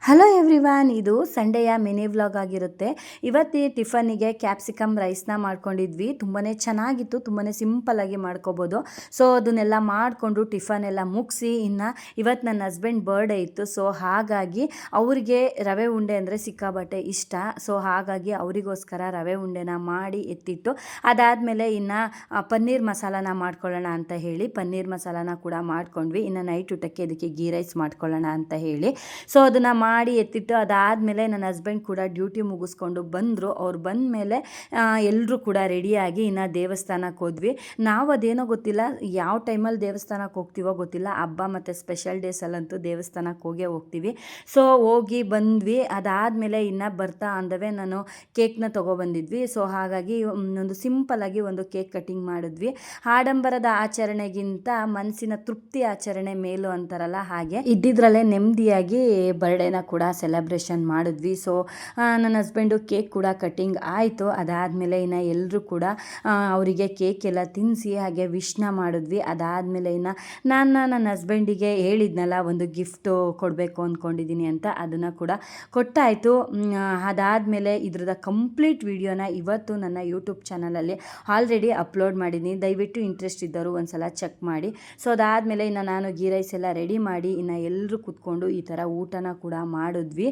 Hello everyone, ಇದು ಸಂಡೆಯ mini vlog ಆಗಿರುತ್ತೆ. ಇವತ್ತು ಟಿಫನ್ನಿಗೆ ಕ್ಯಾಪ್ಸಿಕಮ್ ರೈಸ್ನ ಮಾಡ್ಕೊಂಡಿದ್ವಿ. ತುಂಬಾ ಚೆನ್ನಾಗಿತ್ತು, ತುಂಬಾ ಸಿಂಪಲ್ಲಾಗಿ ಮಾಡ್ಕೋಬೋದು. ಸೊ ಅದನ್ನೆಲ್ಲ ಮಾಡಿಕೊಂಡು ಟಿಫನ್ ಎಲ್ಲ ಮುಗಿಸಿ, ಇನ್ನು ಇವತ್ತು ನನ್ನ ಹಸ್ಬೆಂಡ್ ಬರ್ಡೇ ಇತ್ತು. ಸೊ ಹಾಗಾಗಿ ಅವರಿಗೆ ರವೆ ಉಂಡೆ ಅಂದರೆ ಸಿಕ್ಕಾಬಟ್ಟೆ ಇಷ್ಟ. ಸೊ ಹಾಗಾಗಿ ಅವರಿಗೋಸ್ಕರ ರವೆ ಉಂಡೆನ ಮಾಡಿ ಎತ್ತಿಟ್ಟು, ಅದಾದಮೇಲೆ ಇನ್ನು ಪನ್ನೀರ್ ಮಸಾಲಾನ ಮಾಡ್ಕೊಳ್ಳೋಣ ಅಂತ ಹೇಳಿ ಪನ್ನೀರ್ ಮಸಾಲಾನ ಕೂಡ ಮಾಡ್ಕೊಂಡ್ವಿ. ಇನ್ನು ನೈಟ್ ಊಟಕ್ಕೆ ಇದಕ್ಕೆ ಗೀ ರೈಸ್ ಮಾಡ್ಕೊಳ್ಳೋಣ ಅಂತ ಹೇಳಿ ಸೊ ಅದನ್ನು ಮಾಡಿ ಎತ್ತಿಟ್ಟು, ಅದಾದಮೇಲೆ ನನ್ನ ಹಸ್ಬೆಂಡ್ ಕೂಡ ಡ್ಯೂಟಿ ಮುಗಿಸ್ಕೊಂಡು ಬಂದರು. ಅವ್ರು ಬಂದ ಮೇಲೆ ಎಲ್ಲರೂ ಕೂಡ ರೆಡಿಯಾಗಿ ಇನ್ನು ದೇವಸ್ಥಾನಕ್ಕೆ ಹೋದ್ವಿ. ನಾವು ಅದೇನೋ ಗೊತ್ತಿಲ್ಲ, ಯಾವ ಟೈಮಲ್ಲಿ ದೇವಸ್ಥಾನಕ್ಕೆ ಹೋಗ್ತೀವೋ ಗೊತ್ತಿಲ್ಲ, ಹಬ್ಬ ಮತ್ತು ಸ್ಪೆಷಲ್ ಡೇಸಲ್ಲಂತೂ ದೇವಸ್ಥಾನಕ್ಕೆ ಹೋಗ್ತೀವಿ. ಸೊ ಹೋಗಿ ಬಂದ್ವಿ. ಅದಾದಮೇಲೆ ಇನ್ನು ಬರ್ತಾ ಅಂದವೇ ನಾನು ಕೇಕ್ನ ತೊಗೊಬಂದಿದ್ವಿ. ಸೊ ಹಾಗಾಗಿ ಒಂದು ಸಿಂಪಲ್ಲಾಗಿ ಒಂದು ಕೇಕ್ ಕಟ್ಟಿಂಗ್ ಮಾಡಿದ್ವಿ. ಆಡಂಬರದ ಆಚರಣೆಗಿಂತ ಮನಸ್ಸಿನ ತೃಪ್ತಿ ಆಚರಣೆ ಮೇಲು ಅಂತಾರಲ್ಲ, ಹಾಗೆ ಇದ್ದಿದ್ರಲ್ಲೇ ನೆಮ್ಮದಿಯಾಗಿ ಬರ್ಡೇನ ಕೂಡ ಸೆಲೆಬ್ರೇಷನ್ ಮಾಡಿದ್ವಿ. ಸೊ ನನ್ನ ಹಸ್ಬೆಂಡು ಕೇಕ್ ಕೂಡ ಕಟ್ಟಿಂಗ್ ಆಯಿತು. ಅದಾದಮೇಲೆ ಇನ್ನು ಎಲ್ಲರೂ ಕೂಡ ಅವರಿಗೆ ಕೇಕ್ ಎಲ್ಲ ತಿನ್ನಿಸಿ ಹಾಗೆ ವಿಶ್ನ ಮಾಡಿದ್ವಿ. ಅದಾದಮೇಲೆ ಇನ್ನು ನಾನು ನನ್ನ ಹಸ್ಬೆಂಡಿಗೆ ಹೇಳಿದ್ನಲ್ಲ, ಒಂದು ಗಿಫ್ಟು ಕೊಡಬೇಕು ಅಂದ್ಕೊಂಡಿದ್ದೀನಿ ಅಂತ, ಅದನ್ನು ಕೂಡ ಕೊಟ್ಟಾಯಿತು. ಅದಾದಮೇಲೆ ಇದ್ರದ ಕಂಪ್ಲೀಟ್ ವಿಡಿಯೋನ ಇವತ್ತು ನನ್ನ ಯೂಟ್ಯೂಬ್ ಚಾನಲಲ್ಲಿ ಆಲ್ರೆಡಿ ಅಪ್ಲೋಡ್ ಮಾಡಿದ್ದೀನಿ. ದಯವಿಟ್ಟು ಇಂಟ್ರೆಸ್ಟ್ ಇದ್ದವರು ಒಂದು ಸಲ ಚೆಕ್ ಮಾಡಿ. ಸೊ ಅದಾದಮೇಲೆ ಇನ್ನು ನಾನು ಗೀ ರೈಸ್ ಎಲ್ಲ ರೆಡಿ ಮಾಡಿ ಇನ್ನು ಎಲ್ಲರೂ ಕೂತ್ಕೊಂಡು ಈ ಥರ ಊಟನ ಕೂಡ ಮಾಡಿದ್ವಿ.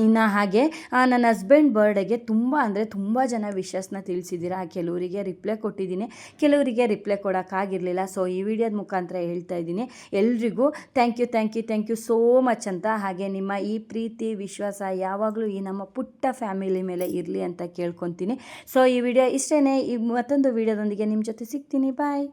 ಇನ್ನು ಹಾಗೆ ನನ್ನ ಹಸ್ಬೆಂಡ್ ಬರ್ಡೇಗೆ ತುಂಬ ಅಂದರೆ ತುಂಬ ಜನ ವಿಶಸ್ನ ತಿಳಿಸಿದ್ದೀರಾ. ಕೆಲವರಿಗೆ ರಿಪ್ಲೈ ಕೊಟ್ಟಿದ್ದೀನಿ, ಕೆಲವರಿಗೆ ರಿಪ್ಲೈ ಕೊಡೋಕ್ಕಾಗಿರಲಿಲ್ಲ. ಸೊ ಈ ವಿಡಿಯೋದ ಮುಖಾಂತರ ಹೇಳ್ತಾ ಇದ್ದೀನಿ, ಎಲ್ರಿಗೂ ಥ್ಯಾಂಕ್ ಯು ಸೋ ಮಚ್ ಅಂತ. ಹಾಗೆ ನಿಮ್ಮ ಈ ಪ್ರೀತಿ ವಿಶ್ವಾಸ ಯಾವಾಗಲೂ ಈ ನಮ್ಮ ಪುಟ್ಟ ಫ್ಯಾಮಿಲಿ ಮೇಲೆ ಇರಲಿ ಅಂತ ಕೇಳ್ಕೊತೀನಿ. ಸೊ ಈ ವಿಡಿಯೋ ಇಷ್ಟೇ. ಈ ಮತ್ತೊಂದು ವಿಡಿಯೋದೊಂದಿಗೆ ನಿಮ್ಮ ಜೊತೆ ಸಿಗ್ತೀನಿ. ಬಾಯ್.